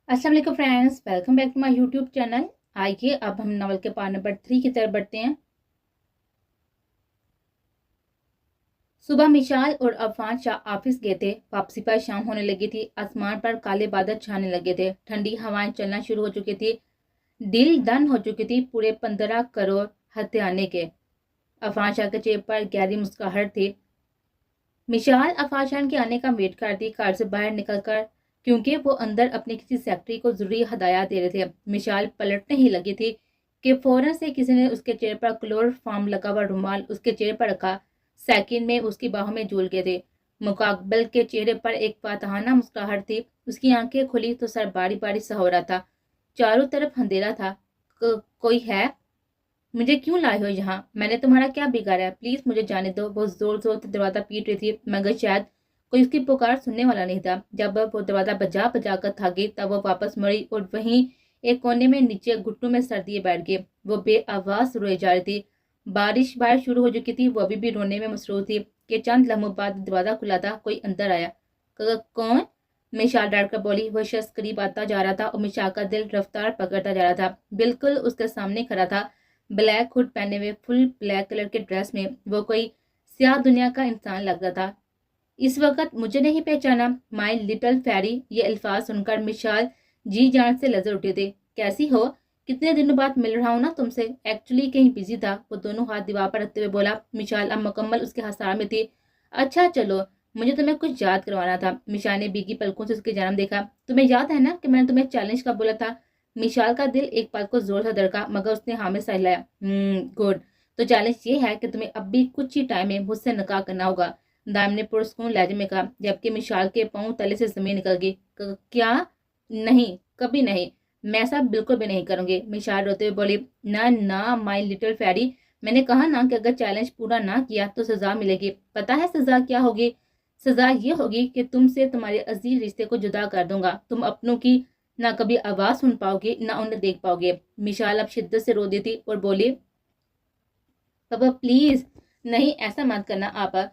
अस्सलाम वालेकुम friends, welcome back to my YouTube channel. आइए अब हम नॉवल के पार्ट नंबर 3 की तरफ बढ़ते हैं। सुबह मिशाल और अफान शाह ऑफिस गए थे। वापसी पर शाम होने लगी थी। आसमान पर काले बादल छाने लगे थे। ठंडी हवाएं चलना शुरू हो चुकी थी। डील डन हो चुकी थी पूरे 15 करोड़ हथियाने के। अफान शाह के चेहरे पर गहरी मुस्कुराहट थी। मिशाल अफान शाह के आने का वेट करती कार से बाहर निकलकर, क्योंकि वो अंदर अपने किसी सेक्रेटरी को जरूरी हदायत दे रहे थे। मिशाल पलटने ही लगी थी कि फौरन से किसी ने उसके चेहरे पर क्लोरोफॉर्म लगा हुआ रुमाल उसके चेहरे पर रखा। सेकंड में उसकी बाहों में झूल गए थे। मुकाबल के चेहरे पर एक फातहाना मुस्कुराहट थी। उसकी आंखें खुली तो सर बारी बारी सा हो रहा था। चारों तरफ अंधेरा था। कोई है? मुझे क्यों लाए हो यहाँ? मैंने तुम्हारा क्या बिगाड़ा है? प्लीज मुझे जाने दो। वो जोर जोर से दरवाजा पीट रही थी, मगर शायद कोई उसकी पुकार सुनने वाला नहीं था। जब वो दरवाजा बजा बजा कर थक गई तब वो वापस मुड़ी और वहीं एक कोने में नीचे घुटनों में सर दिए बैठ गए। वो बेआवाज रोए जा रही थी। बारिश बाहर शुरू हो चुकी थी। वो अभी भी रोने में मसरूफ थी कि चंद लम्हों बाद दरवाजा खुला था। कोई अंदर आया। कौन? मिशाल डर कर बोली। वह शख्स करीब आता जा रहा था और मिशाल का दिल रफ्तार पकड़ता जा रहा था। बिल्कुल उसके सामने खड़ा था, ब्लैक हुड पहने हुए, फुल ब्लैक कलर के ड्रेस में। वो कोई स्याह दुनिया का इंसान लग रहा था। इस वक्त मुझे नहीं पहचाना? माई लिटिल फेरी। ये अल्फाज सुनकर मिशाल जी जान से लजर उठे थे। कैसी हो? कितने दिनों बाद मिल रहा हूँ ना तुमसे। एक्चुअली कहीं बिजी था। वो दोनों हाथ दीवार पर रखते हुए बोला। मिशाल अब मुकम्मल उसके हसार में थी। अच्छा चलो, मुझे तुम्हें कुछ याद करवाना था। मिशाल ने भीगी पलकों से उसकी जानब देखा। तुम्हें याद है ना कि मैंने तुम्हें चैलेंज का बोला था? मिशाल का दिल एक पल को जोर से धड़का, मगर उसने हाँ में सह हिलाया। गुड। तो चैलेंज ये है कि तुम्हें अब भी कुछ ही टाइम में मुझसे निकाह करना होगा, दाम ने पुरस्कून लहजे में कहा, जबकि मिशाल के पांव तले से जमीन निकल गई। क्या? नहीं, कभी नहीं। मैं ऐसा बिल्कुल भी नहीं करूंगी। मिशाल रोते हुए बोली। ना ना माई लिटिल फेरी, मैंने कहा ना कि अगर चैलेंज पूरा ना किया तो सजा मिलेगी। पता है सजा क्या होगी? सजा ये होगी कि तुमसे तुम्हारे अजीज रिश्ते को जुदा कर दूंगा। तुम अपनों की ना कभी आवाज सुन पाओगे ना उन्हें देख पाओगे। मिशाल अब शिद्दत से रो दी थी और बोली। पापा प्लीज, नहीं ऐसा मत करना आपा।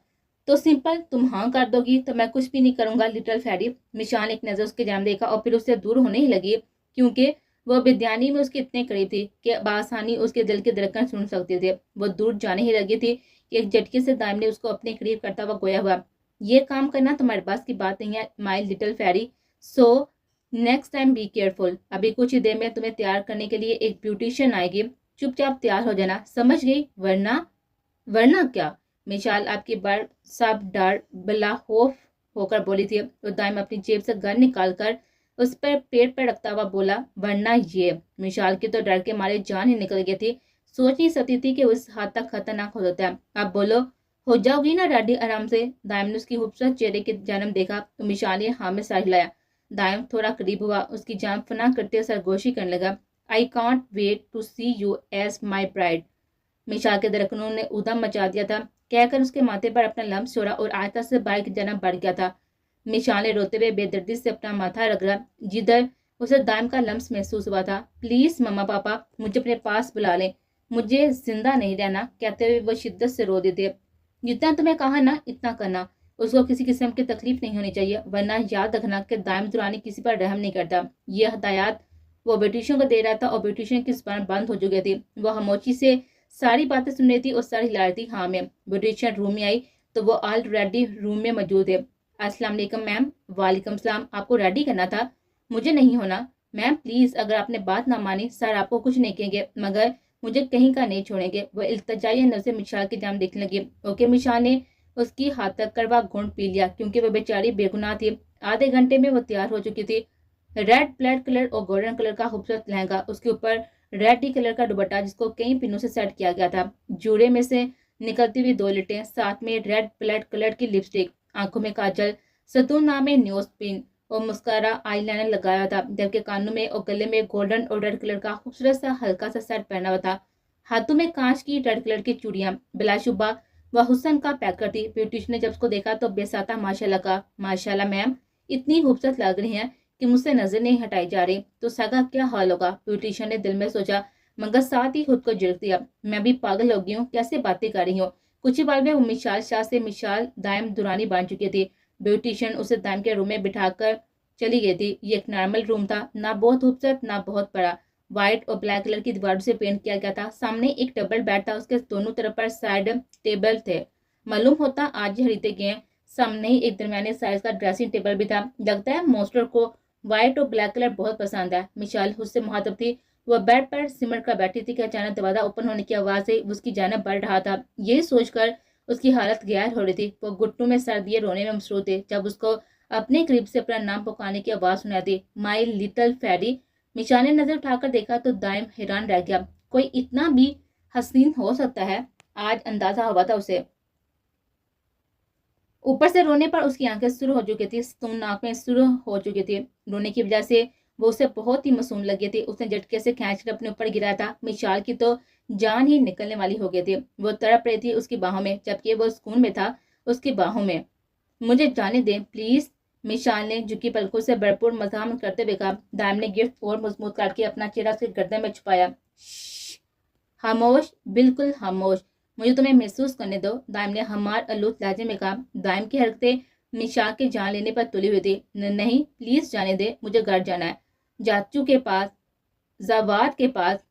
तो सिंपल तुम हाँ कर दोगी तो मैं कुछ भी नहीं करूंगा लिटिल फेरी। मिशाल ने एक नजर उसके जाम देखा और फिर उससे दूर होने ही लगी, क्योंकि वह विद्यानी में उसके इतने करीब थी कि बासानी उसके दिल की धड़कन सुन सकते थे। वो दूर जाने ही लगी थी कि एक झटके से दाइम ने उसको अपने करीब करता हुआ गोया हुआ। ये काम करना तुम्हारे पास की बात नहीं है my little fairy, so next time be careful. अभी कुछ ही देर में तुम्हें तैयार करने के लिए एक ब्यूटिशियन आएगी। चुपचाप तैयार हो जाना, समझ गई? वरना वरना क्या? मिशाल आपकी बार सब डर बिला खौफ होकर बोली थी। तो दाइम अपनी जेब से गन निकालकर उस पर पेट पर रखता हुआ बोला। वरना ये। मिशाल की तो डर के मारे जान ही निकल गई थी। सोच नहीं सकती थी कि उस हाथ तक खतरनाक हो सकता है। अब बोलो, हो जाओगी ना रेडी आराम से? दाइम ने उसकी खूबसूरत चेहरे की जानब देखा तो मिशाल ने हाँ में सर हिलाया। दाइम थोड़ा करीब हुआ, उसकी जान फना करते सरगोशी करने लगा। I can't wait to see you as my bride. Mishal के धड़कनों ने उधम मचा दिया था। कहकर उसके माथे पर अपना लम्स छोड़ा और आहिस्ता से बाइक जन्म बढ़ गया था। मिशाल ने रोते हुए बेदर्दी से अपना माथा रगड़ा जिधर उसे दाइम का लम्स महसूस हुआ था। प्लीज मम्मा पापा मुझे अपने पास बुला लें, मुझे जिंदा नहीं रहना, कहते हुए वो शिद्दत से रो देते। जितना तुम्हें कहा ना इतना करना। उसको किसी किस्म की तकलीफ नहीं होनी चाहिए, वरना याद रखना कि दाइम दुरानी किसी पर रहम नहीं करता। यह हदायत वो ब्यूटिशियन को दे रहा था और ब्यूटिशियन की जुबान बंद हो चुकी थी। वह खामोशी से सारी बातें सुन रही थी और सर हिला रही थी हाँ में। ब्यूटिशियन रूम में आई तो वो ऑलरेडी रूम में मौजूद है। अस्सलाम वालेकुम मैम। वालेकुम सलाम। आपको रेडी करना था? मुझे नहीं होना। मैम प्लीज, अगर आपने बात ना मानी सर आपको कुछ नहीं कहेंगे, मगर मुझे कहीं का नहीं छोड़ेंगे। वह इल्तजाई नजर मिशाल की जाम देखने लगी। ओके। मिशाल ने उसकी हाथ तक करवा घूंट पी लिया, क्योंकि वह बेचारी बेगुनाह थी। आधे घंटे में वो तैयार हो चुकी थी। रेड ब्लैक कलर और गोल्डन कलर का खूबसूरत लहंगा, उसके ऊपर रेड ही कलर का दुपट्टा जिसको कई पिनों से सेट किया गया था, जूड़े में से निकलती हुई 2 लिटें, साथ में रेड ब्लैक कलर की लिपस्टिक, आंखों में काजल, सतून नाम में न्योज पिन और मुस्कारा आईलाइनर लगाया था, जबकि कानों में और गले में गोल्डन और रेड कलर का खूबसूरत सा हल्का सा सेट पहना हुआ था। हाथों में कांच की रेड कलर की चूड़ियां, बिलाशुबा वह हुस्न का पैकर थी। ब्यूटिशियन ने जब उसको देखा तो बेसाता माशाल्लाह का। माशाल्लाह मैम, इतनी खूबसूरत लग रही हैं कि मुझसे नजर नहीं हटाई जा रही, तो सगा क्या हाल होगा? ब्यूटिशियन ने दिल में सोचा, मगर साथ ही खुद को झिड़क दिया। मैं भी पागल हो गई हूँ, कैसे बातें कर रही हूँ? कुछ ही बार में वो मिशाल शाह से मिशाल दाइम दुरानी बन चुकी थी। ब्यूटिशियन उसे दाइम के रूम में बिठाकर चली गई थी। ये एक नॉर्मल रूम था, ना बहुत खूबसूरत ना बहुत बड़ा। व्हाइट और ब्लैक कलर की दीवारों से पेंट किया गया था। सामने एक डबल बेड था, उसके दोनों तरफ पर साइड टेबल थे। मालूम होता आज ही खरीदे गए। सामने ही एक दरमियाने साइज का ड्रेसिंग टेबल भी था। लगता है मोस्टर को व्हाइट और ब्लैक कलर बहुत पसंद है। मिशाल उससे मुखातब थी। वह बेड पर सिमट कर बैठी थी कि अचानक दरवाजा ओपन होने की आवाज से उसकी जानब बढ़ रहा था। यही सोचकर उसकी हालत गैर हो रही थी। वो घुटनों में सर दिए रोने में मसरूफ थे जब उसको अपने करीब से अपना नाम पुकारने की आवाज सुनाई दी, माई लिटिल फेरी। मिशाल ने नजर उठाकर देखा तो दाइम हैरान रह गया। कोई इतना भी हसीन हो सकता है? आज अंदाजा हुआ था उसे। ऊपर से रोने पर उसकी आंखें शुरू हो चुकी थी, नाक में शुरू हो चुकी थी। रोने की वजह से वो उसे बहुत ही मासूम लगी थी। उसने झटके से खींच कर अपने ऊपर गिराया था। मिशाल की तो जान ही निकलने वाली हो गई थी। वो तड़प रही थी उसकी बाहों में, जबकि वो सुकून में था उसकी बाहों में। मुझे जाने दें प्लीज, मिशाल ने झुकी पलकों से भरपूर मजामत करते हुए कहा। दाइम ने गिफ्ट और मजबूत करके अपना चेहरा उसके गर्दन में छुपाया। खामोश, बिल्कुल खामोश, मुझे तुम्हें महसूस करने दो, दाइम ने हमार आलूद लहजे में कहा। दाइम की हरकतें मिशाल के जान लेने पर तुली हुई थी। नहीं प्लीज जाने दे, मुझे घर जाना है, जाचू के पास, जवाद के पास।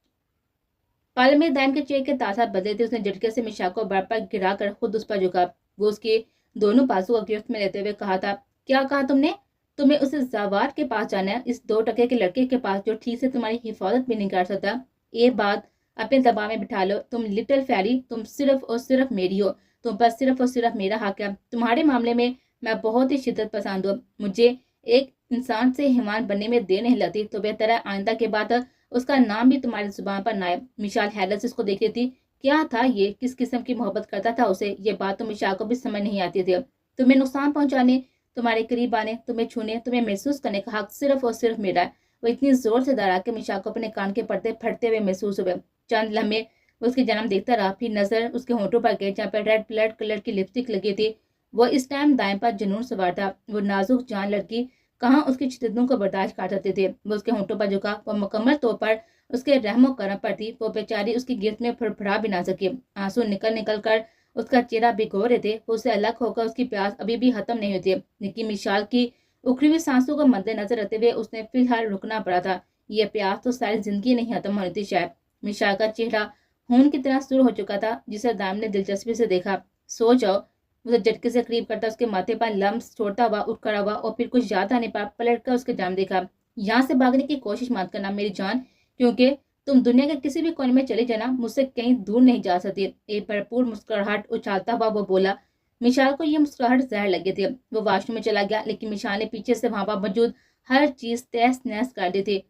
पल में दाइम के चेहरे के तासा बदले थे। उसने झटके से मिशाल को बर्फ पर गिरा कर खुद उस पर झुका। वो उसके दोनों बाजू को गिरफ्त में लेते हुए कहा था, क्या कहा तुमने? तुम्हें उस जवाद के पास जाना है, इस 2 टके के लड़के के पास जो ठीक से तुम्हारी हिफाजत भी नहीं कर सकता। ये बात अपने दबाव में बिठा लो। तुम लिटिल फेरी, तुम सिर्फ और सिर्फ मेरी हो। तुम पर सिर्फ और सिर्फ मेरा हक है। तुम्हारे मामले में मैं बहुत ही शिद्दत पसंद हूँ। मुझे एक इंसान से हिमान बनने में देर नहीं लगती, तो बेहतर है आइंदा के बाद उसका नाम भी तुम्हारी जुबान पर ना आए। मिशाल हैरत से उसको देख रही थी। क्या था ये? किस किस्म की मोहब्बत करता था उसे? ये बात तो मिशाल को भी समझ नहीं आती थी। तुम्हें नुकसान पहुंचाने, तुम्हारे करीब आने, तुम्हें छूने, तुम्हें महसूस करने का हक सिर्फ और सिर्फ मेरा है। वो इतनी जोर से डरा कि मिशाल को अपने कान के पर्दे फटते हुए महसूस हुए। चंद लम्हे उसके जन्म देखता रहा, फिर नजर उसके होंठों पर गई जहाँ पर रेड ब्लड कलर की लिपस्टिक लगी थी। वो इस टाइम दाएं पर जुनून सवार था। वो नाजुक जान लड़की कहाँ उसकी शिद्दतों को बर्दाश्त कर सकते थे। वो उसके होंठों पर झुका। वो मुकम्मल तौर पर उसके रहमो करम पर थी। वो बेचारी उसकी गिरफ्त में फड़फड़ा भी ना सकी। आंसू निकल निकल कर उसका चेहरा भिगो रहे थे। उससे अलग होकर उसकी प्यास अभी भी खत्म नहीं हुई थी। लेकिन मिशाल की उखड़ी हुई सांसों को मद्देनजर रखते हुए उसने फिलहाल रुकना पड़ा था। यह प्यास तो सारी जिंदगी नहीं खत्म होनी थी शायद। मिशाल का चेहरा खून की तरह शुरू हो चुका था, जिसे दाम ने दिलचस्पी से देखा। सो जाओ, उसे झटके से करीब करता उसके माथे पर लम्स छोड़ता हुआ उठ खड़ा हुआ और फिर कुछ याद आने पर पलट कर उसके जाम देखा। यहाँ से भागने की कोशिश मत करना मेरी जान, क्योंकि तुम दुनिया के किसी भी कोने में चले जाना, मुझसे कहीं दूर नहीं जा सकती। एक भरपूर मुस्कुराहट उछालता हुआ वो बोला। मिशाल को यह मुस्कुराहट जहर लगी थी। वो वाशरूम में चला गया, लेकिन मिशाल ने पीछे से वहां पर मौजूद हर चीज तहस नहस कर दी थी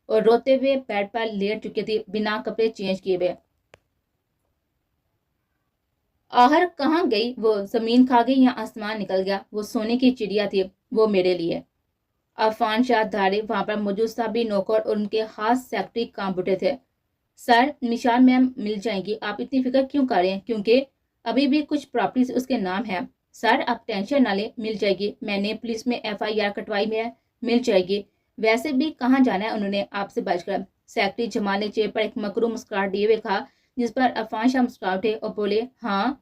और रोते हुए बेड पर लेट चुकी थी, बिना कपड़े चेंज किए हुए। आहर कहाँ गई वो? जमीन खा गई या आसमान निकल गया? वो सोने की चिड़िया थी वो मेरे लिए। अफान शाह धारे वहां पर मौजूद सभी नौकर और उनके खास सेक्रेटरी काम बुटे थे। सर, मिशाल मैम मिल जाएंगी, आप इतनी फिक्र क्यों कर रहे हैं? क्योंकि अभी भी कुछ प्रॉपर्टीज उसके नाम है। सर आप टेंशन ना ले, मिल जाएगी। मैंने पुलिस में FIR कटवाई में है, मिल जाएगी। वैसे भी कहाँ जाना है उन्होंने आपसे बचकर? सेक्रेटरी जमाल ने चेयर पर एक मकरू मुस्कुराहट दिए हुए कहा, जिस पर अफान शाह मुस्कुरा उठे और बोले, हाँ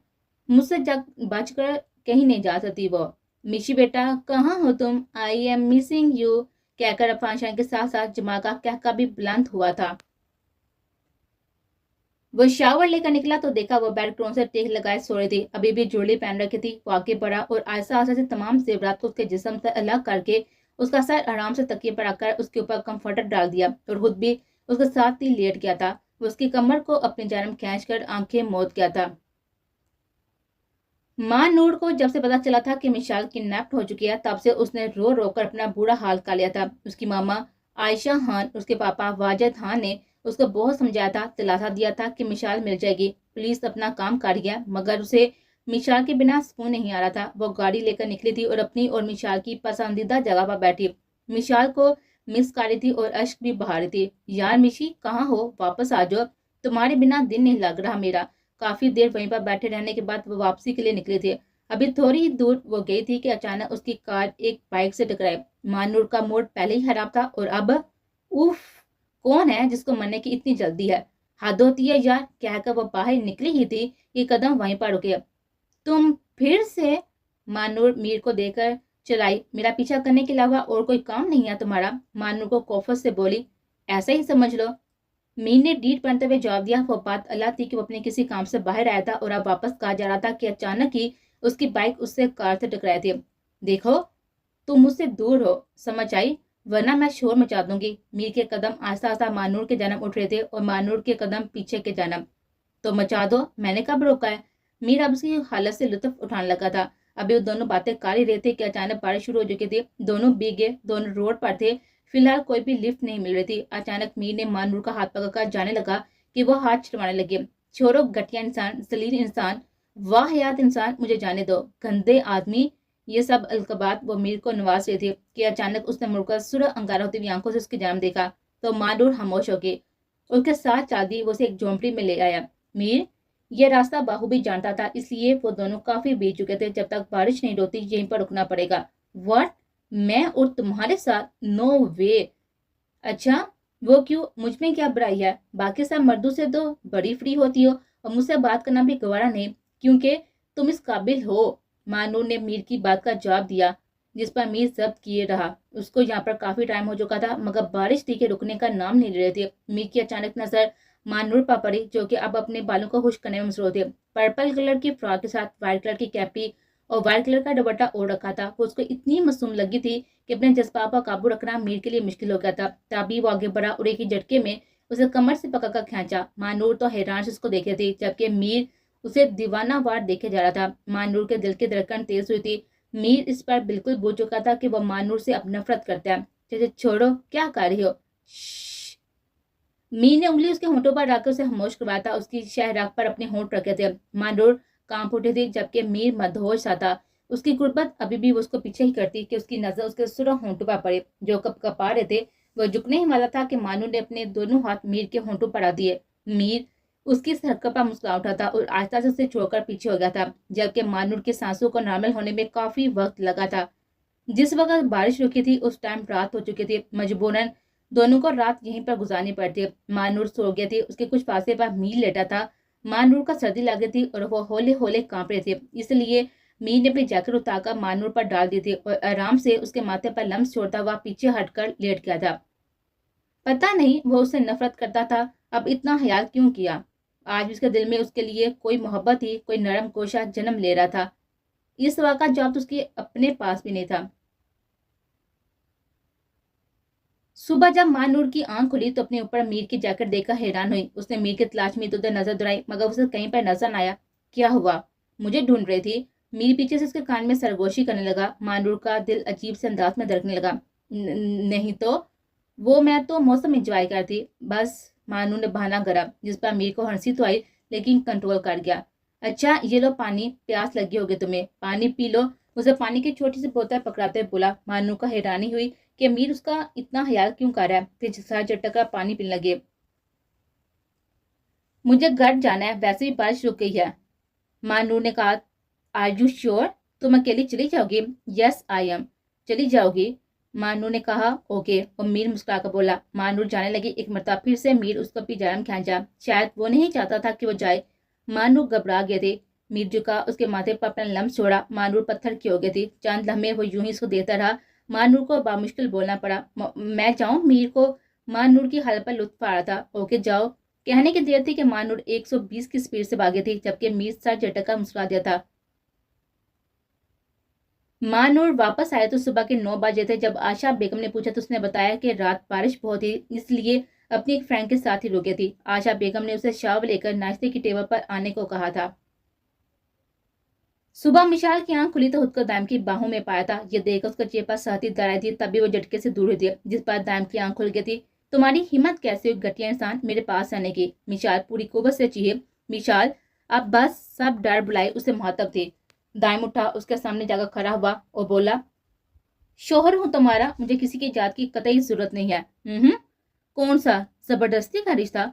मुझसे बचकर कहीं नहीं जा सकती वो। मिशी बेटा कहाँ हो तुम? आई एम मिसिंग यू, कहकर अफान शाह के साथ साथ जमा का कहका भी बुलंद हुआ था। वो शावर लेकर निकला तो देखा वो बेड क्रोन से टेक लगाए सो रही थी। अभी भी ज्वेलरी पहन रखी थी। वो आगे बढ़ा और आहिस्ता आहिस्ता से तमाम जेवरात को उसके जिस्म से अलग करके उसका सर आराम से तकिए पर रखकर उसके ऊपर कंफर्टर डाल दिया और खुद भी उसके साथ ही लेट गया था। वो उसकी कमर को अपनी जानब खींच कर आंखें मूंद गया था। माँ नूर को जब से पता चला था कि मिशाल किडनैप हो चुकी है, तब से उसने रो रो कर अपना बुरा हाल कर लिया था। उसकी मामा आयशा खान, उसके पापा वाजिद खान ने उसको बहुत समझाया था, दिलासा दिया था कि मिशाल मिल जाएगी। पुलिस अपना काम कर गया, मगर उसे मिशाल के बिना सुकून नहीं आ रहा था। वो गाड़ी लेकर निकली थी और अपनी और मिशाल की पसंदीदा जगह पर बैठी मिशाल को मिस कर रही थी और अश्क भी बहा रही थी। यार मिशी कहाँ हो? वापस आ जाओ, तुम्हारे बिना दिन नहीं लग रहा मेरा। काफी देर वहीं पर बैठे रहने के बाद वो वापसी के लिए निकले थे। अभी थोड़ी ही दूर वो गई थी कि अचानक उसकी कार एक बाइक से टकराई। मानूर का मूड पहले ही खराब था और अब उफ, कौन है जिसको मरने की इतनी जल्दी है? हद होती है यार, कहकर वो बाहर निकली ही थी कि कदम वहीं पर रुके। तुम फिर से? मानूर मीर को देखकर चलाई, मेरा पीछा करने के अलावा और कोई काम नहीं है तुम्हारा? मानूर को कोफत से बोली। ऐसा ही समझ लो। मीर ने डीठ बनते हुए जवाब दिया। वो बात अल्लाह थी कि वो अपने किसी काम से बाहर आया था और अब वापस कहा जा रहा था कि अचानक ही उसकी बाइक उससे कार से टकराई थी। देखो, तुम मुझसे दूर हो, समझ आई, वरना मैं शोर मचा दूंगी। मीर के कदम आहिस्ता आहिस्ता मानूर के जन्म उठ रहे थे और मानूर के कदम पीछे के जन्म। तो मचा दो, मैंने कब रोका है? मीर अब उसकी हालत से लुत्फ उठाने लगा था। अभी वो दोनों बातें कर ही रहे थे कि अचानक बारिश शुरू हो चुकी थी। दोनों भीगे, दोनों रोड पर थे। फिलहाल कोई भी लिफ्ट नहीं मिल रही थी। अचानक मीर ने मानूर का हाथ पकड़कर जाने लगा कि वो हाथ छुड़वाने लगे। छोड़ो घटिया इंसान, जलील इंसान, वाहियात इंसान, मुझे जाने दो, गंदे आदमी। ये सब अलकबात वो मीर को नवाज रहे थे कि अचानक उसने मुड़कर सुरह अंगारा होती हुई आंखों से उसकी जान देखा तो मानूर खामोश हो गई। उसके साथ चल दी, वो उसे एक झोंपड़ी में ले आया। मीर ये रास्ता बाहु भी जानता था, इसलिए वो दोनों काफी बीत चुके थे। जब तक बारिश नहीं रोती यहीं पर रुकना पड़ेगा। व्हाट? मैं और तुम्हारे साथ? नो वे। अच्छा, वो क्यों? मुझ में क्या बुराई है? बाकी सब मर्दों से तो बड़ी फ्री होती हो और मुझसे बात करना भी गवारा नहीं, क्योंकि तुम इस काबिल हो। मानूर ने मीर की बात का जवाब दिया, जिस पर मीर जब्त किए रहा। उसको यहाँ पर काफी टाइम हो चुका था, मगर बारिश थी के रुकने का नाम नहीं ले रहे थे। मीर की अचानक नजर मानूर पर पड़ी, जो कि अब अपने बालों को खुश करने में मसरूफ थे। पर्पल कलर की फ्रॉक के साथ व्हाइट कलर की कैपी और व्हाइट कलर का दुपट्टा ओढ़ रखा था। वो उसको इतनी मासूम लगी थी कि अपने जज्बात पर काबू रखना मीर के लिए मुश्किल हो गया था। तभी वो आगे बढ़ा और एक ही झटके में उसे कमर से पकड़कर खींचा। मानूर तो हैरान से उसको देखे थी, जबकि मीर उसे दीवाना वार देखे जा रहा था। मानूर के दिल की धड़कन तेज हुई थी। मीर इस पर बिल्कुल भूल चुका था कि वह मानूर से अब नफरत करता है। जैसे छोड़ो, क्या कर रही हो? मीर ने उंगली उसके होंठों पर रखकर उसे खामोश करवाया था। उसकी शहराग पर अपने होंठ रखे थे। मानूर कांप उठे थे, जबकि मीर मदहोश सा था। उसकी गुर्बत अभी भी उसको पीछे ही करती कि उसकी नजर उसके सुरख होंठों पर पड़े, जो कप कपा रहे थे। वह झुकने ही वाला था कि मानूर ने अपने दोनों हाथ मीर के होंठों पर आ दिए। मीर उसकी इस हरकत पर मुस्कुरा उठा था और आहिस्ता से उसे छोड़कर पीछे हो गया था, जबकि मानूर के सांसों को नॉर्मल होने में काफी वक्त लगा था। जिस वक्त बारिश रुकी थी उस टाइम रात हो चुकी थी। मजबूरन दोनों को रात यहीं पर गुजारनी पड़ती। मानूर सो गया थी, उसके कुछ फासले पर मीर लेटा था। मानूर का सर्दी लगी थी और वो होले होले कांप रहे थे, इसलिए मीर ने अपनी जैकेट उतारकर मानूर पर डाल दी थी और आराम से उसके माथे पर लम्स छोड़ता हुआ पीछे हटकर लेट गया था। पता नहीं वो उससे नफरत करता था, अब इतना ख्याल क्यों किया? आज उसके दिल में उसके लिए कोई मोहब्बत ही, कोई नरम कोशा जन्म ले रहा था। इस सवाल का जवाब तो उसके अपने पास भी नहीं था। सुबह जब मानूर की आंख खुली तो अपने ऊपर मीर की जैकेट देखकर हैरान हुई। उसने मीर की तलाश में इधर नजर दौड़ाई, मगर उसे कहीं पर नजर न आया। क्या हुआ? मुझे ढूंढ रही थी? मीर पीछे से उसके कान में सरगोशी करने लगा। मानूर का दिल अजीब से अंदाज में धड़कने लगा। नहीं तो वो मैं तो मौसम एंजॉय करती बस। मानूर ने बहाना करा, जिस पर मीर को हंसी तो आई, लेकिन कंट्रोल कर गया। अच्छा, ये लो पानी, प्यास लगी होगी तुम्हें, पानी पी लो। उसे पानी की छोटी सी बोतल पकड़ाते हुए बोला। मानू को हैरानी हुई कि अमीर उसका इतना ख्याल क्यों कर रहा है। फिर सर झटक कर पानी पीने लगे। मुझे घर जाना है, वैसे भी बारिश रुक गई है। मानूर ने कहा। Are you sure? तुम अकेली चली जाओगी? Yes I am. चली जाओगी? मानूर ने कहा। ओके। और मीर मुस्कुराकर बोला। मानूर जाने लगी। एक मरतबा फिर से मीर उसको पिजारम खींचा। शायद वो नहीं चाहता था कि वो जाए। मानूर घबरा गए थे। मीर झुका, उसके माथे पर अपना लम्स छोड़ा। मानूर पत्थर की हो गई थी। चंद लम्हे वो यूं ही इसको देता रहा। मानूर को बामुश्किल बोलना पड़ा। मैं जाऊं? मीर को मानूर की हालत पर लुत्फ आ रहा था। ओके जाओ। कहने की देर थी कि मानूर 120 की स्पीड से भागी थी, जबकि मीर सर झटक कर मुस्कुरा दिया था। मानूर वापस आए तो सुबह के 9 बजे थे। जब आशा बेगम ने पूछा तो उसने बताया कि रात बारिश बहुत थी, इसलिए अपनी एक फ्रेंड के साथ ही रुके थी। आशा बेगम ने उसे शाव लेकर नाश्ते की टेबल पर आने को कहा था। सुबह मिशाल की आंख खुली तो खुद को दाम की बाहों में पाया था। ये देख उसका चेपा सहती दराई थी। तभी वो झटके से दूर हुई थी, जिस पर दाम की आंख खुल गई थी। तुम्हारी हिम्मत कैसे हुई घटिया इंसान मेरे पास आने की? मिशाल पूरी कुव्वत से चीखे। मिशाल अब बस, सब डर बुलाए उसे मुहातब थे। दाइम उठा, उसके सामने जाकर खड़ा हुआ और बोला। शोहर हूं तुम्हारा, मुझे किसी की जात की कतई जरूरत नहीं है। कौन सा जबरदस्ती का रिश्ता?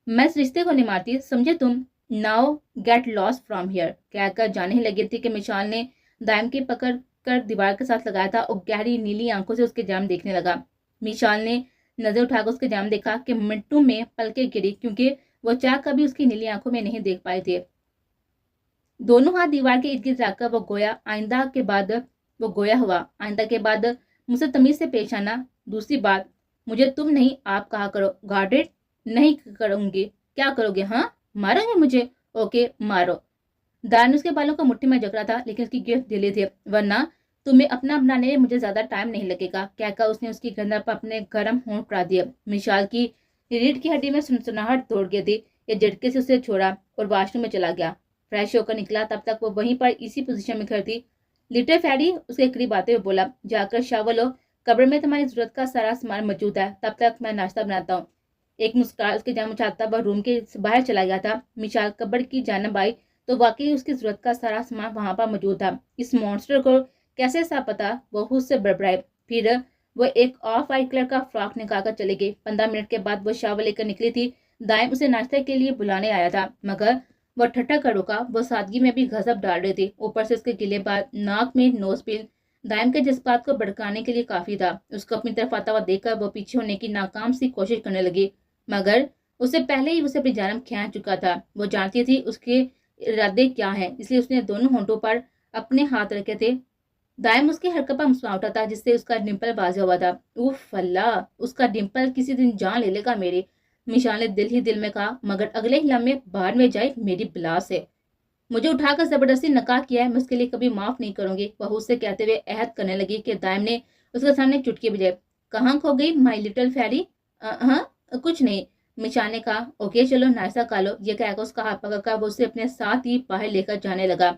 मैं इस रिश्ते को नहीं मारती, समझे तुम? Now get lost from here, कहकर जाने ही लगी थी कि मिशाल ने दाइम की पकड़ कर दीवार के साथ लगाया था और गहरी नीली आंखों से उसके जाम देखने लगा। मिशाल ने नजर उठाकर उसके जाम देखा कि मिनटों में पलके गिरी, क्योंकि वो चाह कभी उसकी नीली आंखों में नहीं देख पाए थे। दोनों हाथ दीवार के इर्द गिर्द रखकर वो गोया आइंदा के बाद वो गोया हुआ, आइंदा के बाद मुझसे तमीज से पेश आना। दूसरी बात, मुझे तुम नहीं आप कहा करो। Got it? नहीं करूंगी। क्या करोगे? हाँ, मारोगे मुझे? ओके, मारो। दार ने उसके बालों को मुट्ठी में जकड़ा था, लेकिन उसकी गिरफ्त ढीली थी। वरना तुम्हें अपना बनाने में मुझे ज्यादा टाइम नहीं लगेगा, कहकर उसने उसकी गर्दन पर अपने गर्म होंठ पड़ा दिए। मिशाल की रीढ़ की हड्डी में सुनसुनाहट दौड़ गई थी। ये झटके से उसे छोड़ा और वाशरूम में चला गया। फ्रेश होकर निकला, तब तक वो वहीं पर इसी पोजीशन में खड़ी थी। लिटिल फैडी उसके करीब आते हुए बोला, जाकर शावर लो, कब्र में तुम्हारी जरूरत का सारा सामान मौजूद है, तब तक मैं नाश्ता बनाता हूँ। एक मुस्कुराहट उसके जाम उछालता वह रूम के बाहर चला गया था। मिशाल कब्र की जानब आई तो वाकई उसकी जरूरत का सारा सामान वहां पर मौजूद था। इस मॉन्स्टर को कैसे सा पता? वो खुद से बड़बड़ाए। फिर वो एक ऑफ वाइट कलर का फ्रॉक निकाल कर चली गई। 15 मिनट के बाद वो शावर लेकर निकली थी। दाइम उसे नाश्ते के लिए बुलाने आया था, मगर वो ठट्ठा कर रुका। वो सादगी में भी गजब डाल रही थी। ऊपर से उसके गिले बाल, नाक में नोज पिन दाइम के जज्बात को भड़काने के लिए काफी था। उसको अपनी तरफ आता हुआ देखकर वो पीछे होने की नाकाम सी कोशिश करने लगी, मगर उससे पहले ही उसे अपनी जानब खींच चुका था। वो जानती थी उसके इरादे क्या हैं, इसलिए उसने दोनों होंठों पर अपने हाथ रखे थे। दाइम उसकी हरकत पर मुस्कुरा उठा था, जिससे उसका डिम्पल वाज़ेह हुआ था। उफ अल्लाह, उसका डिम्पल किसी दिन जान ले लेगा मेरी। मिशाल ने दिल ही दिल में कहा, मगर अगले ही लम्हे बाहर में जाए मेरी बला से। मुझे उठाकर जबरदस्ती नकाह किया है, मैं उसके लिए कभी माफ नहीं करूंगी। वह उससे कहते हुए अहद करने लगी कि दाइम ने उसके सामने चुटकी बजाई। कहाँ खो गई माई लिटिल फैरी? हाँ, कुछ नहीं, मिशाल ने कहा। ओके चलो नाश्ता खा लो। ये कहकर उसका हाथ पकड़कर वो उसे अपने साथ ही बाहर लेकर जाने लगा।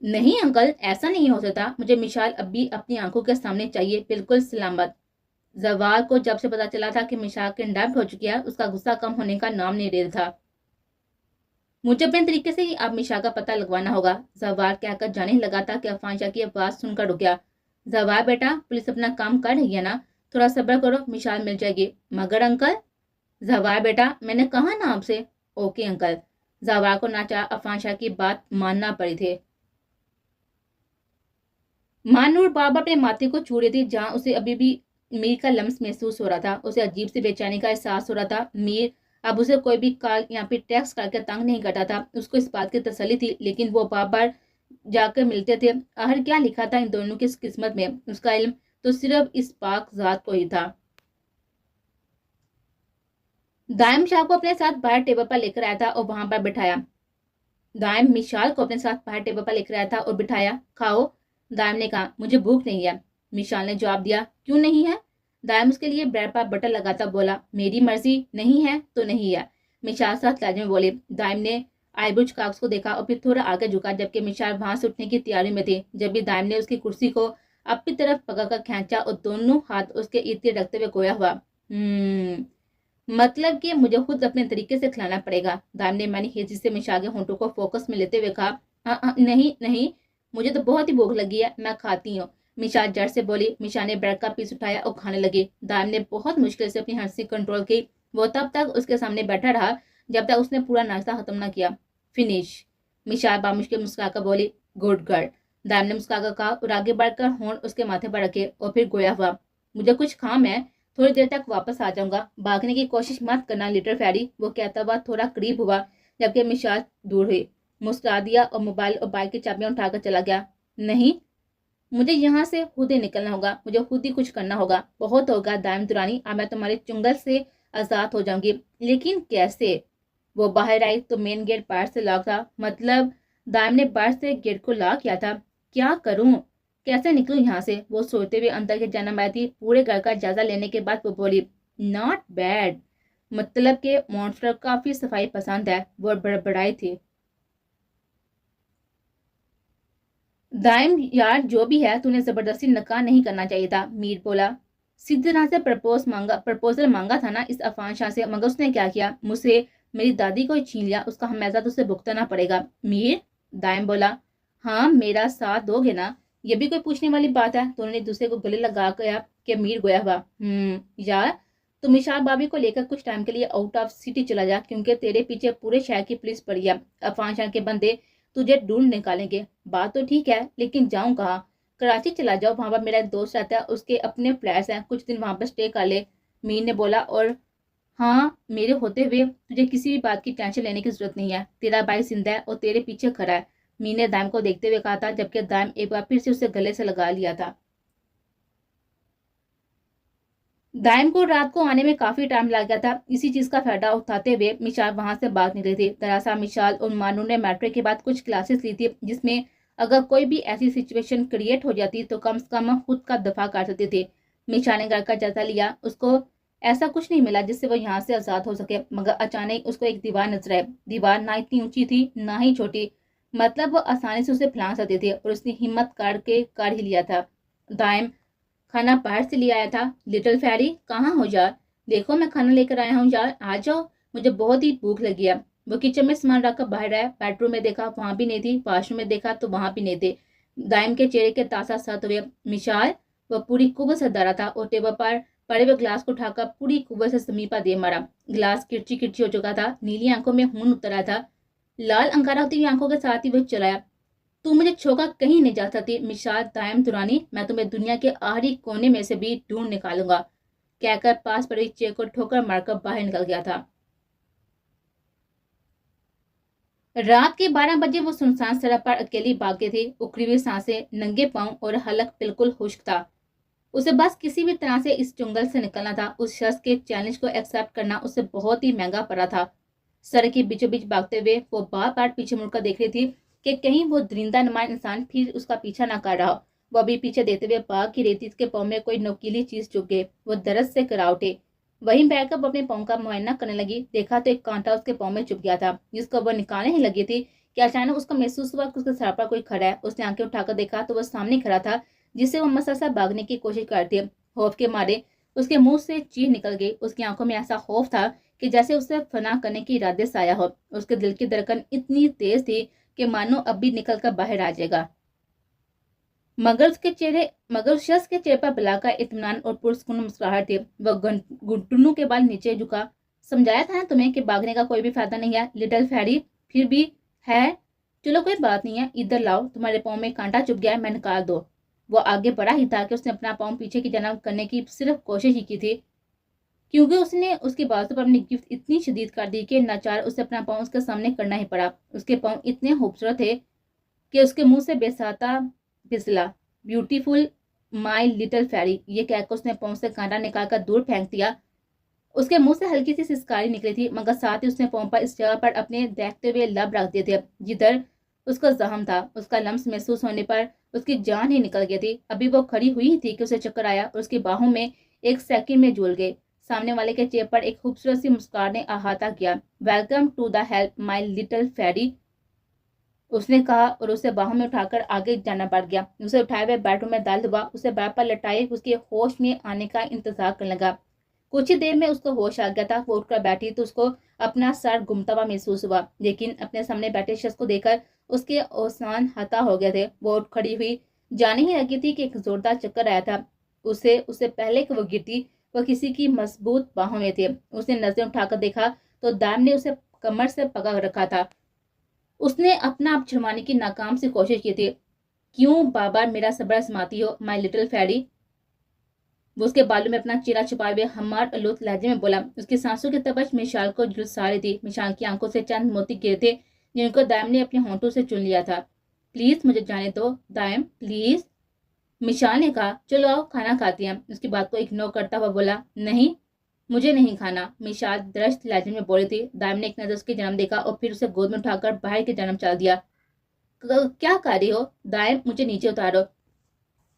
नहीं अंकल, ऐसा नहीं हो सकता। मुझे मिशाल अभी अपनी आंखों के सामने चाहिए, बिल्कुल सलामत। जवार को जब से पता चला था कि मिशाल किडनैप हो चुकी है, उसका गुस्सा कम होने का नाम नहीं ले रहा था। मुझे अपने तरीके से ही अब मिशा का पता लगवाना होगा। जवार कहकर जाने ही लगा था कि अफान शाह की आवाज सुनकर रुक गया। जवार बेटा, पुलिस अपना काम कर रही है ना, थोड़ा सब्र करो, मिशाल मिल जाएगी। मगर अंकल। जवार बेटा, मैंने कहा ना आपसे। Okay uncle. जवार को नाचा अफान शाह की बात मानना पड़ी थी। मानूर बाबा अपने माथे को छू रही थी, जहां उसे अभी भी मीर का लम्स महसूस हो रहा था। उसे अजीब सी बेचैनी का एहसास हो रहा था। मीर अब उसे कोई भी कॉल या फिर टेक्स्ट करके तंग नहीं करता था। उसको इस बात की तसल्ली थी, लेकिन वो बार बार जाकर मिलते थे। आखिर क्या लिखा था इन दोनों की किस्मत में? उसका इल्म तो सिर्फ इस पाक जात को ही था। दाइम शाह को अपने साथ बाहर टेबल पर लेकर आया था और वहां पर बिठाया। दाइम मिशाल को अपने साथ बाहर टेबल पर लेकर आया था और बिठाया। खाओ, दाइम ने कहा। मुझे भूख नहीं है, मिशाल ने जवाब दिया। क्यों नहीं है? दाइम उसके लिए ब्रेड पर बटर लगाता बोला। मेरी मर्जी, नहीं है तो नहीं है, मिशाल साथ लाजे में बोले। दाइम ने आईब्रो झुका उसको देखा और फिर थोड़ा आगे झुका, जबकि मिशाल वहां से उठने की तैयारी में थी। जब भी दाइम ने उसकी कुर्सी को अपनी तरफ पकड़कर खींचा और दोनों हाथ उसके इर्द गिर्द रखते हुए गोया हुआ। मतलब कि मुझे खुद अपने तरीके से खिलाना पड़ेगा। दाइम ने मैंने हेजी से मिशा के होंठों को फोकस में लेते हुए कहा। नहीं नहीं, मुझे तो बहुत ही भूख लगी है, मैं खाती हूँ, मिशा जड़ से बोली। मिशा ने ब्रेड का पीस उठाया और खाने लगी। दाइम ने बहुत मुश्किल से अपनी हंसी कंट्रोल की। वो तब तक उसके सामने बैठा रहा जब तक उसने पूरा नाश्ता खत्म न किया। फिनिश, मिशा बामुश्किल मुस्कुराकर बोली। गुड गर्ल, दाइम ने मुस्कुराकर कहा और आगे बढ़कर होंठ उसके माथे पर रखे और फिर गोया हुआ। मुझे कुछ काम है, थोड़ी देर तक वापस आ जाऊंगा, भागने की कोशिश मत करना लिटिल फैरी। वो कहता हुआ थोड़ा करीब हुआ, जबकि मिशाल दूर हुई। मुस्कुरा दिया और मोबाइल और बाइक की चाबियां उठाकर चला गया। नहीं, मुझे यहाँ से खुद ही निकलना होगा, मुझे खुद ही कुछ करना होगा। बहुत होगा दाइम दुरानी, अब मैं तुम्हारे चुंगल से आजाद हो जाऊंगी, लेकिन कैसे? वो बाहर आई तो मेन गेट बाहर से लॉक था। मतलब दाइम ने बाहर से गेट को लॉक किया था। क्या करूं, कैसे निकलूं यहाँ से? वो सोचते हुए अंदर के जन्म आई थी। पूरे घर का जायजा लेने के बाद वो बोली। नॉट बैड, मतलब के मॉन्स्टर काफी सफाई पसंद है, वो बड़बड़ाई थी। दाइम यार, जो भी है, तूने जबरदस्ती नकाह नहीं करना चाहिए था, मीर बोला। सीधी तरह से प्रपोजल मांगा था ना इस अफान शाह से, मगर उसने क्या किया? मुझसे मेरी दादी को ही छीन लिया, उसका हमेशा तुझसे भुगतना पड़ेगा। मीर, दाइम बोला। हाँ, मेरा साथ दोगे ना? ये भी कोई पूछने वाली बात है? तो उन्होंने दूसरे को गले लगा गया कि मीर गोया हुआ। यार, तुम इशार भाभी को लेकर कुछ टाइम के लिए आउट ऑफ सिटी चला जा, क्योंकि तेरे पीछे पूरे शहर की पुलिस पड़ी है। अफान शाह के बंदे तुझे ढूंढ निकालेंगे। बात तो ठीक है, लेकिन जाऊं कहाँ? कराची चला जाओ, वहां पर मेरा एक दोस्त रहता है, उसके अपने फ्लैट्स हैं, कुछ दिन वहां पर स्टे कर ले, मीर ने बोला। और हाँ, मेरे होते हुए तुझे किसी भी बात की टेंशन लेने की जरूरत नहीं है। तेरा भाई जिंदा है और तेरे पीछे खड़ा है। मी ने दाइम को देखते हुए कहा था, जबकि दाइम एक बार फिर से उसे गले से लगा लिया था। दाइम को रात को आने में काफी टाइम लग गया था। इसी चीज का फायदा उठाते हुए मिशाल वहां से भाग निकली थी। दरअसल मिशाल और मानू ने मैट्रिक के बाद कुछ क्लासेस ली थी, जिसमें अगर कोई भी ऐसी सिचुएशन क्रिएट हो जाती तो कम से कम खुद का दफा कर सकती थी। मिशाल ने घर का जायजा लिया। उसको ऐसा कुछ नहीं मिला जिससे वो यहाँ से आजाद हो सके, मगर अचानक उसको एक दीवार नजर आई। दीवार ना इतनी ऊंची थी ना ही छोटी, मतलब वो आसानी से उसे फैला सकती थी, और उसने हिम्मत करके कर ही लिया था। दाइम खाना बाहर से ले आया था। लिटिल फेरी, कहाँ हो यार? देखो मैं खाना लेकर आया हूँ यार, आ जाओ, मुझे बहुत ही भूख लगी है। वो किचन में सामान रखकर बाहर आया। बेडरूम में देखा, वहां भी नहीं थी। वॉशरूम में देखा तो वहां भी नहीं थे। दाइम के चेहरे के तासा साथ हुए। मिशाल, वह पूरी कुव्वत से डरा था और टेबल पर पड़े हुए ग्लास को उठाकर पूरी कुव्वत से समीपा दे मारा। ग्लास किरची किरची हो चुका था। नीली आंखों में खून उतर आया था। लाल अंगारा होती हुई आंखों के साथ ही वह चलाया। तू मुझे छोड़कर कहीं नहीं जा सकती मिशाल दाइम दुरानी, मैं तुम्हें दुनिया के आखिरी कोने में से भी ढूंढ निकालूंगा, कहकर पास पड़ी चेयर को ठोकर मारकर बाहर निकल गया था। रात के 12 बजे वो सुनसान सड़क पर अकेली भागे थी। उखड़ी हुई सांसें, नंगे पांव और हलक बिल्कुल खुश्क था। उसे बस किसी भी तरह से इस जंगल से निकलना था। उस शख्स के चैलेंज को एक्सेप्ट करना उसे बहुत ही महंगा पड़ा था। सड़क के बीचों बीच भागते हुए वो बार बार पीछे मुड़कर देख रही थी कि कहीं वो दरिंदा नुमा इंसान फिर उसका पीछा ना कर रहा हो। वो अभी पीछे देते हुए बाग की रेती के पाँव में कोई नोकीली चीज चुभ गई। वो दर्द से करा उठे। वहीं बैठकर वो अपने पाँव का मुआयना करने लगी। देखा तो एक कांटा उसके पाँव में चुभ गया था, जिसको वो निकालने ही लगी थी कि अचानक उसको महसूस हुआ कि उसके सर पर कोई खड़ा है। उसने आंखें उठाकर देखा तो वो सामने खड़ा था, जिससे वो मसलसल भागने की कोशिश करती है। खौफ के मारे उसके मुंह से चीख निकल गई। उसकी आंखों में ऐसा खौफ था कि जैसे उसे फना करने की इरादे से आया हो। उसके दिल की धड़कन इतनी तेज थी कि मानो अब भी निकल कर बाहर आ जाएगा। मगर उस शख्स के चेहरे पर बला का इत्मीनान और पुरस्कुन मुस्कुराहट थी। वह घुटनों के बाल नीचे झुका। समझाया था ना तुम्हें कि भागने का कोई भी फायदा नहीं है लिटिल फेरी, फिर भी है। चलो कोई बात नहीं है, इधर लाओ, तुम्हारे पाँव में कांटा चुभ गया है, मैं निकाल दो। वो आगे बढ़ा ही था कि उसने अपना पाँव पीछे की जानब करने की सिर्फ कोशिश ही की थी, क्योंकि उसने उसकी बातों पर अपनी गिफ्ट इतनी शदीद कर दी कि नाचार उसे अपना पाँव उसके सामने करना ही पड़ा। उसके पाँव इतने खूबसूरत थे कि उसके मुंह से बेसाता फिसला। ब्यूटीफुल माई लिटिल फेरी, ये कहकर उसने पाँव से कांटा निकालकर दूर फेंक दिया। उसके मुंह से हल्की सी सिसकारी निकली थी, मगर साथ ही उसने पाँव पर इस जगह पर अपने देखते हुए लब रख दिए थे जिधर उसका जख्म था। उसका लम्स महसूस होने पर उसकी जान ही निकल गई थी। अभी वो खड़ी हुई थी कि उसे चक्कर आया और उसकी बाहों में एक सेकंड में झूल गए। सामने वाले के चेहरे पर एक खूबसूरत सी मुस्कान ने अहाता किया। Welcome to the help my little fairy, उसने कहा और उसे बाहों में उठाकर आगे जाना पड़ गया। उसे उठाए हुए बेडरूम में डाल दुआ उसे बेड पर लटाए उसके होश में आने का इंतजार करने लगा। कुछ ही देर में उसको होश आ गया था। वो उठकर बैठी तो उसको अपना सर घुमता हुआ महसूस हुआ, लेकिन अपने सामने बैठे शख्स को देखकर उसके औसान हता हो गए थे। वो उठ खड़ी हुई जाने ही लगी थी कि एक जोरदार चक्कर आया था उससे पहले कि वो गिरती। वह किसी की मजबूत बाहों में थे। उसने नजरें उठाकर देखा तो दाम ने उसे कमर से पकड़ रखा था। उसने अपना आप छुड़वाने की नाकाम सी कोशिश की थी। क्यों बार बार मेरा सब्र आजमाती हो माई लिटिल फेरी? वो उसके बालों में अपना चेहरा छुपाए हुए हमार आलूद लहजे में बोला। उसकी सांसों की तपश मिशाल को झुलसा रही थी। मिशाल की आंखों से चंद मोती गिरे थे जिनको दायम ने अपने होंठों से चुन लिया था। प्लीज मुझे जाने दो दायम, प्लीज, मिशाल ने कहा। चलो आओ खाना खाती हैं। उसकी बात को इग्नोर करता हुआ बोला, नहीं मुझे नहीं खाना, मिशाल दरश्त लहजे में बोली थी। दायम ने एक नजर उसकी जन्म देखा और फिर उसे गोद में उठाकर बाहर की जन्म चल दिया। क्या कर रही हो दायम, मुझे नीचे उतारो।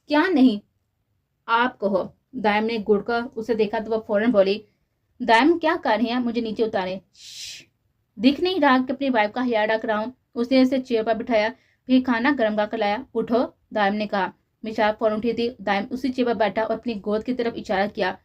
क्या नहीं, आप कहो। दायम ने गुड़कर उसे देखा तो वह फौरन बोली, दायम क्या कर रही हैं, मुझे नीचे उतारे। दिख नहीं रहा कि अपनी वाइफ का हिया रख रहा हूँ। उसने उसे चेयर पर बिठाया, फिर खाना गर्म कर लाया। उठो, दायम ने कहा। मिशाल फौरन उठी थी। दायम उसी चेयर पर बैठा और अपनी गोद की तरफ इशारा किया।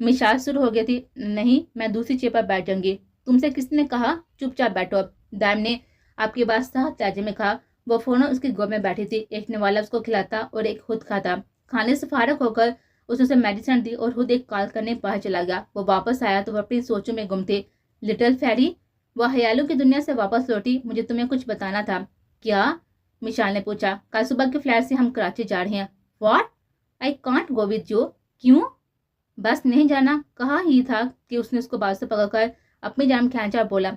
मिशाल शुरू हो गई थी, नहीं मैं दूसरी चेयर पर बैठ जाऊंगी। तुमसे किसने कहा चुपचाप बैठो? दायम ने आपकी बात साफ लहजे में कहा। वो फौरन उसकी गोद में बैठी थी। एक निवाला उसको खिलाता और एक खुद खाता। खाने से फारग होकर उसने उसे मेडिसिन दी और खुद एक कॉल करने बाहर चला गया। वो वापस आया तो वह अपनी सोचों में गुम थे। लिटिल फेरी, वह ख्यालों की दुनिया से वापस लौटी। मुझे तुम्हें कुछ बताना था। क्या? मिशाल ने पूछा। कल सुबह के फ्लाइट से हम कराची जा रहे हैं। What? I can't go with you. क्यों? बस नहीं जाना, कहा ही था कि उसने उसको बात से पकड़कर अपनी जान खींचा और बोला,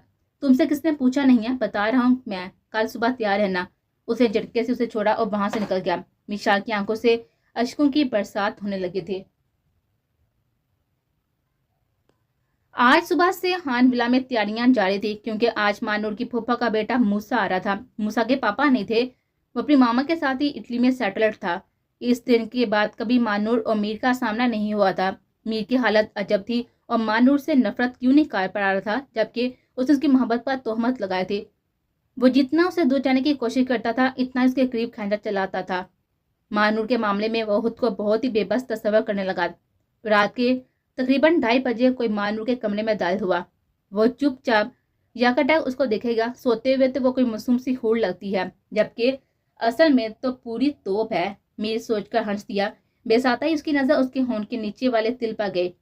तुमसे किसने पूछा नहीं है, बता रहा हूँ मैं, कल सुबह तैयार रहना। उसने झटके से उसे छोड़ा और वहां से निकल गया। मिशाल की आंखों से अश्कों की बरसात होने लगी थी। आज सुबह से हान विला में तैयारियां जारी थी, क्योंकि आज मानूर की फूफा का बेटा मूसा आ रहा था। मूसा के पापा नहीं थे, वो अपनी मामा के साथ ही इटली में सेटल्ड था। इस दिन के बाद कभी मानूर और मीर का सामना नहीं हुआ था। मीर की हालत अजब थी और मानूर से नफरत क्यों नहीं कर पा रहा था, जबकि उसने उसकी मोहब्बत पर तोहमत लगाए थे। वो जितना उसे दूर जाने की कोशिश करता था, इतना उसके करीब खंजर चलाता था। मानूर के मामले में वो खुद को बहुत ही बेबस तस्वर करने लगा। रात के तकरीबन 2:30 बजे कोई मानूर के कमरे में दाखिल हुआ। वो चुपचाप यकटक उसको देखेगा। सोते हुए तो वो कोई मासूम सी हूर लगती है, जबकि असल में तो पूरी तोप है। मीर सोचकर हंस दिया। बेसाता ही उसकी नजर उसके होंठ के नीचे वाले तिल पर गई।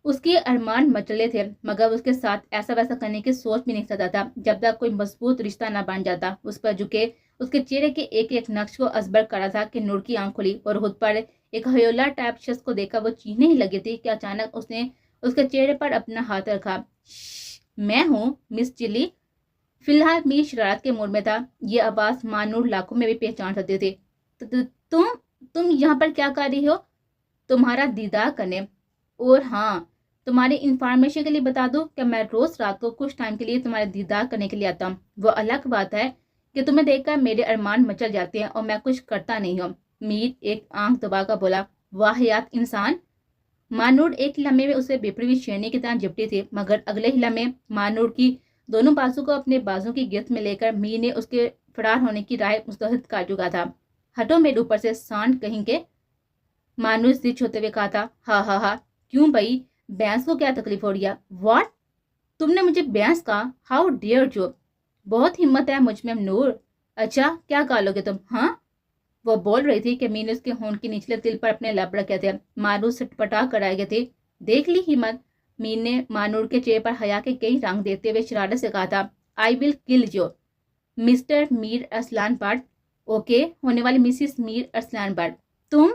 उसके अरमान मचले थे, मगर उसके साथ ऐसा वैसा करने की सोच भी नहीं सकता था जब तक कोई मजबूत रिश्ता न बन जाता। उस पर झुके उसके चेहरे के एक एक नक्श को अजबर करा था कि नूर की आंख खुली और खुद पर एक हयोला टाइप शख्स को देखा वो चीखने ही लगी थी कि अचानक उसने उसके चेहरे पर अपना हाथ रखा। मैं हूँ मिस चिली। फिलहाल मीर शरारत के मूड में था। ये आवाज मानूर लाखों में भी पहचान सकते थे। तुम तुम यहाँ पर क्या कर रही हो? तुम्हारा दीदार करने। और हाँ, तुम्हारी इंफॉर्मेशन के लिए बता दूं कि मैं रोज रात को कुछ टाइम के लिए तुम्हारे दीदार करने के लिए आता हूँ। वो अलग बात है कि तुम्हें देखकर मेरे अरमान मचल जाते हैं और मैं कुछ करता नहीं हूँ। मीर एक आंख दबाकर बोला, वाहियात इंसान। मानूर एक लम्हे में उसे बेपरवाही शेरनी की तरह झपटी थी, मगर अगले ही लम्हे मानूर की दोनों बाजू को अपने बाजू की गिरफ्त में लेकर मीर ने उसके फरार होने की राय मुस्तहद कर चुका था। हटो मेरे ऊपर से, सांड कहीं के। मानूर स्थिर होते हुए कहा था। हा हा हा, क्यों भाई, बैंस को क्या तकलीफ हो रही है? व्हाट? तुमने मुझे बैंस कहा? हाउ डियर जो, बहुत हिम्मत है मुझ में नूर। अच्छा, क्या कह लोगे तुम? हाँ, वो बोल रही थी कि मीर ने उसके होंठ के निचले तिल पर अपने लब रखे थे। मानूर सटपटा कर आए थे। देख ली हिम्मत? मीर ने मानूर के चेहरे पर हया के कई रंग देते हुए शरारत से कहा था। I will kill you mister Mir Arsalan but. Okay, होने वाली मिसिस मीर अरसलान बट। तुम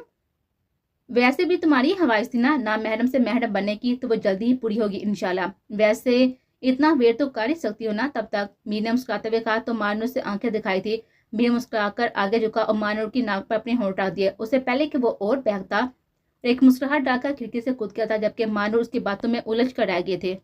वैसे भी तुम्हारी ख्वाहिश थी ना महरम से महरम बनने की, तो वो जल्दी ही पूरी होगी इंशाल्लाह। वैसे इतना वेट तो कर ही सकती हो ना तब तक। मीर ने मुस्कुराते हुए कहा तो मानूर से आंखें दिखाई थी। मीर मुस्कुराकर आगे झुका और मानूर की नाक पर अपने होंठ रख दिए। उससे पहले कि वो और बहकता, एक मुस्कुराहट डालकर खिड़की से कूद गया था, जबकि मानूर उसकी बातों में उलझ कर रह गए थे।